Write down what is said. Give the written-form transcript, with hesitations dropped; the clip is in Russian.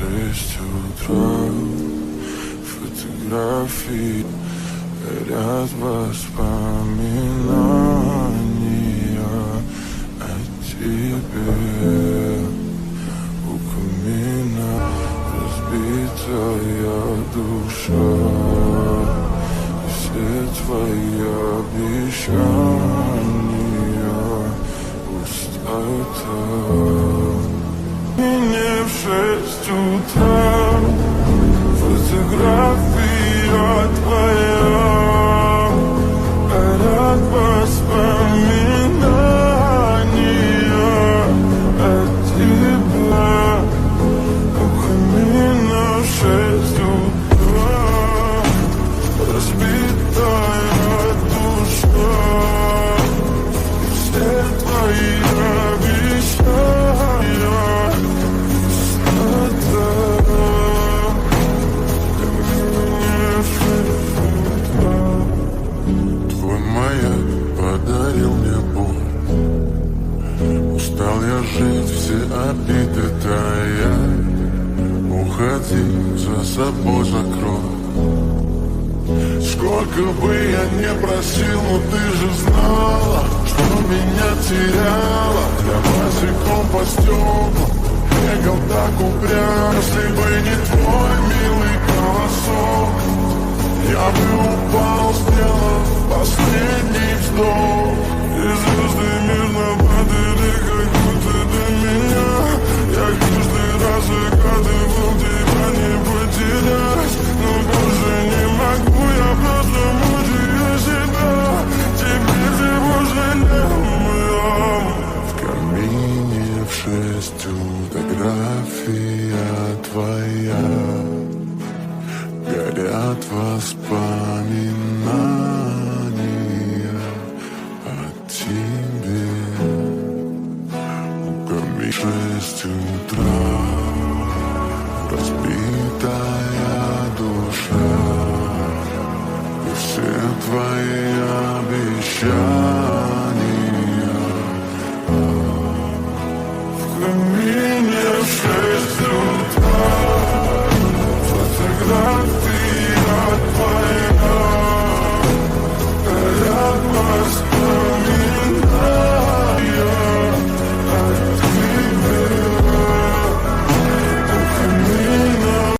6 утра, фотографии горят воспоминания о тебе. У камина разбитая душа, и все твои обещания пустота. И не в 6 утра, фотография твоя горят воспоминания о тебе. У камина в 6 утра разбитая душа, и все твои обещания твой маяк подарил мне боль. Устал я жить, все обиды тая. Уходи, за собой закрой. Сколько бы я не просил, но ты же знала, что меня теряла. Я босиком по стеклам бегал так упрямо. Если бы не твой милый голосок, я бы упал, сделав последний вздох. И звезды мирно падали, как будто до меня. Я каждый раз загадывал тебя не потерять, но больше не могу, я просто мучаю себя. Теперь ты пожалел меня. В камине в 6 фотография твоя, горят воспоминания о тебе. У камина 6 утра, разбитая душа, и все твои